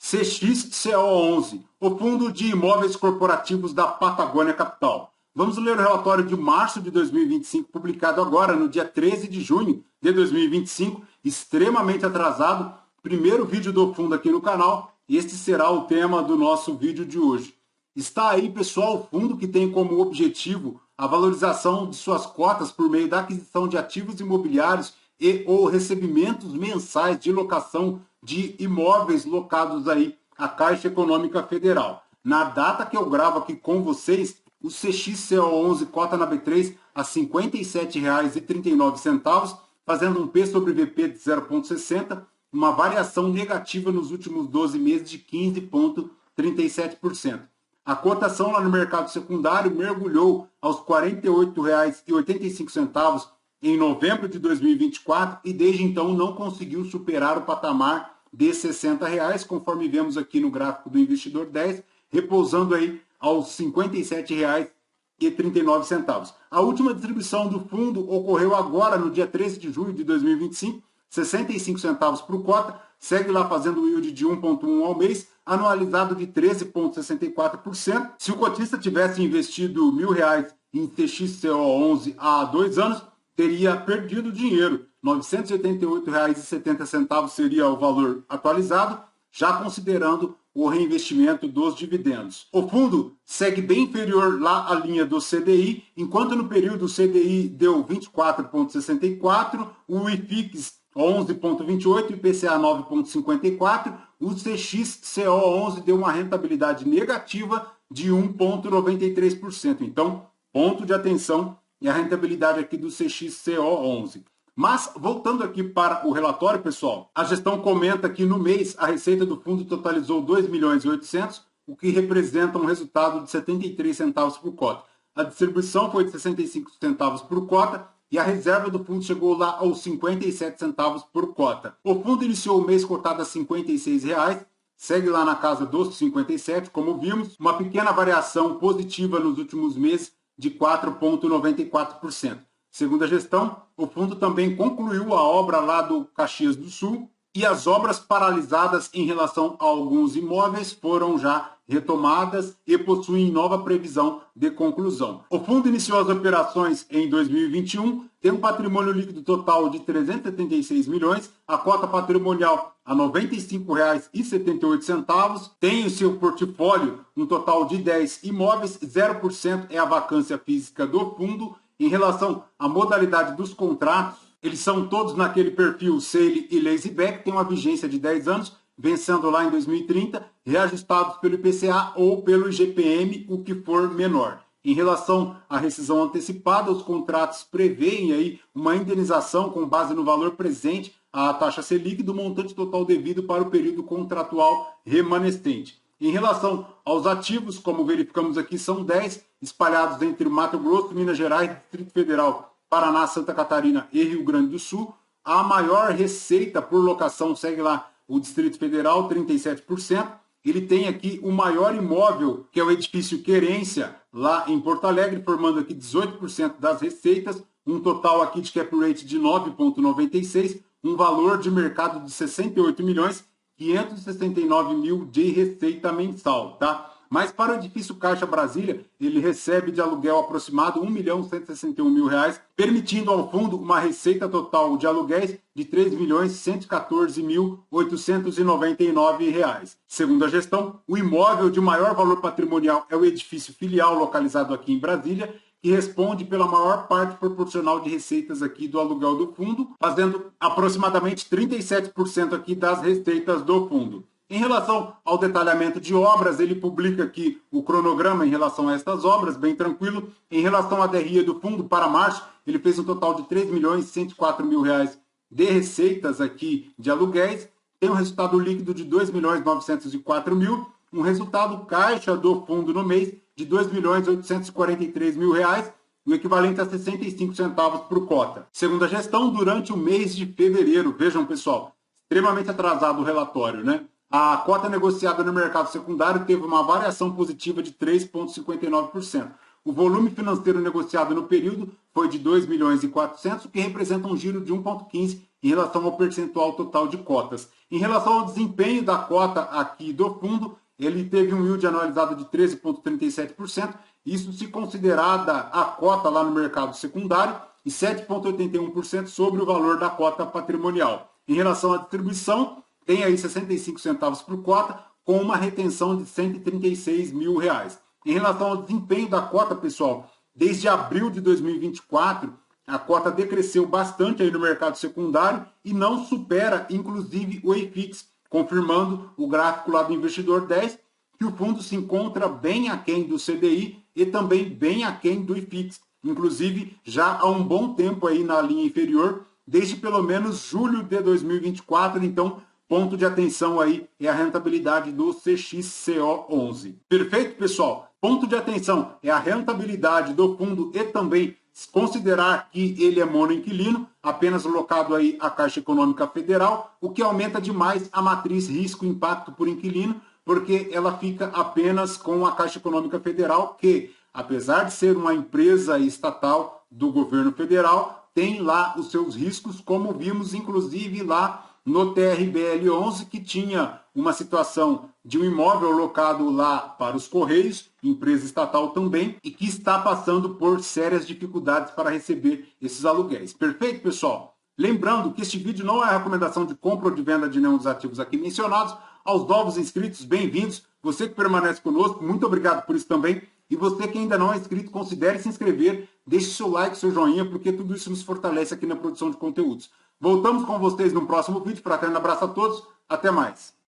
CXCO11, o Fundo de Imóveis Corporativos da Patagônia Capital. Vamos ler o relatório de março de 2025, publicado agora no dia 13 de junho de 2025, extremamente atrasado. Primeiro vídeo do fundo aqui no canal, e este será o tema do nosso vídeo de hoje. Está aí, pessoal, o fundo que tem como objetivo a valorização de suas cotas por meio da aquisição de ativos imobiliários e ou recebimentos mensais de locação de imóveis locados aí à Caixa Econômica Federal. Na data que eu gravo aqui com vocês, o CXCO11 cota na B3 a R$ 57,39, fazendo um P sobre VP de 0,60, uma variação negativa nos últimos 12 meses de 15,37%. A cotação lá no mercado secundário mergulhou aos R$ 48,85 em novembro de 2024 e desde então não conseguiu superar o patamar de R$ 60, conforme vemos aqui no gráfico do Investidor 10, repousando aí aos R$ 57,39. A última distribuição do fundo ocorreu agora no dia 13 de julho de 2025, 65 centavos por cota, segue lá fazendo o yield de 1,1 ao mês, anualizado de 13,64%. Se o cotista tivesse investido R$ 1.000 em CXCO11 há 2 anos, teria perdido dinheiro. R$ 988,70 seria o valor atualizado, já considerando o reinvestimento dos dividendos. O fundo segue bem inferior lá à linha do CDI, enquanto no período o CDI deu 24,64, o IFIX 11,28 e o IPCA 9,54, o CXCO11 deu uma rentabilidade negativa de 1,93%. Então, ponto de atenção é a rentabilidade aqui do CXCO11. Mas, voltando aqui para o relatório, pessoal, a gestão comenta que no mês a receita do fundo totalizou 2.800.000, o que representa um resultado de 73 centavos por cota. A distribuição foi de 65 centavos por cota e a reserva do fundo chegou lá aos 57 centavos por cota. O fundo iniciou o mês cotado a R$ 56, segue lá na casa dos 57, como vimos, uma pequena variação positiva nos últimos meses de 4,94%. Segundo a gestão, o fundo também concluiu a obra lá do Caxias do Sul e as obras paralisadas em relação a alguns imóveis foram já retomadas e possuem nova previsão de conclusão. O fundo iniciou as operações em 2021, tem um patrimônio líquido total de 376 milhões, a cota patrimonial a R$ 95,78, tem em seu portfólio um total de 10 imóveis, 0% é a vacância física do fundo. Em relação à modalidade dos contratos, eles são todos naquele perfil Sale e Leaseback, tem uma vigência de 10 anos, vencendo lá em 2030, reajustados pelo IPCA ou pelo IGPM, o que for menor. Em relação à rescisão antecipada, os contratos prevêem aí uma indenização com base no valor presente à taxa Selic do montante total devido para o período contratual remanescente. Em relação aos ativos, como verificamos aqui, são 10, espalhados entre Mato Grosso, Minas Gerais, Distrito Federal, Paraná, Santa Catarina e Rio Grande do Sul. A maior receita por locação segue lá o Distrito Federal, 37%. Ele tem aqui o maior imóvel, que é o edifício Querência, lá em Porto Alegre, formando aqui 18% das receitas, um total aqui de cap rate de 9,96, um valor de mercado de 68.569.000 de receita mensal, tá? Mas para o edifício Caixa Brasília, ele recebe de aluguel aproximado R$ 1.161.000, permitindo ao fundo uma receita total de aluguéis de R$ 3.114.899. Segundo a gestão, o imóvel de maior valor patrimonial é o edifício filial localizado aqui em Brasília, que responde pela maior parte proporcional de receitas aqui do aluguel do fundo, fazendo aproximadamente 37% aqui das receitas do fundo. Em relação ao detalhamento de obras, ele publica aqui o cronograma em relação a estas obras, bem tranquilo. Em relação à DRE do fundo, para março, ele fez um total de R$ 3.104.000 de receitas aqui de aluguéis, tem um resultado líquido de R$ 2.904.000, um resultado caixa do fundo no mês de R$ 2.843.000, o equivalente a 65 centavos por cota. Segundo a gestão, durante o mês de fevereiro, vejam pessoal, extremamente atrasado o relatório, né? A cota negociada no mercado secundário teve uma variação positiva de 3,59%. O volume financeiro negociado no período foi de 2.400.000, o que representa um giro de 1,15 em relação ao percentual total de cotas. Em relação ao desempenho da cota aqui do fundo, ele teve um yield anualizado de 13,37%, isso se considerada a cota lá no mercado secundário, e 7,81% sobre o valor da cota patrimonial. Em relação à distribuição, tem aí 65 centavos por cota, com uma retenção de R$136 mil. Em relação ao desempenho da cota, pessoal, desde abril de 2024, a cota decresceu bastante aí no mercado secundário e não supera, inclusive, o IFIX, confirmando o gráfico lá do Investidor 10, que o fundo se encontra bem aquém do CDI e também bem aquém do IFIX, inclusive já há um bom tempo aí na linha inferior, desde pelo menos julho de 2024, então ponto de atenção aí é a rentabilidade do CXCO11. Perfeito, pessoal? Ponto de atenção é a rentabilidade do fundo e também considerar que ele é monoinquilino, apenas locado aí à Caixa Econômica Federal, o que aumenta demais a matriz risco-impacto por inquilino, porque ela fica apenas com a Caixa Econômica Federal, que, apesar de ser uma empresa estatal do governo federal, tem lá os seus riscos, como vimos inclusive lá no TRBL 11, que tinha uma situação de um imóvel locado lá para os Correios, empresa estatal também, e que está passando por sérias dificuldades para receber esses aluguéis. Perfeito, pessoal? Lembrando que este vídeo não é a recomendação de compra ou de venda de nenhum dos ativos aqui mencionados. Aos novos inscritos, bem-vindos. Você que permanece conosco, muito obrigado por isso também. E você que ainda não é inscrito, considere se inscrever, deixe seu like, seu joinha, porque tudo isso nos fortalece aqui na produção de conteúdos. Voltamos com vocês no próximo vídeo. Fraterno abraço a todos. Até mais.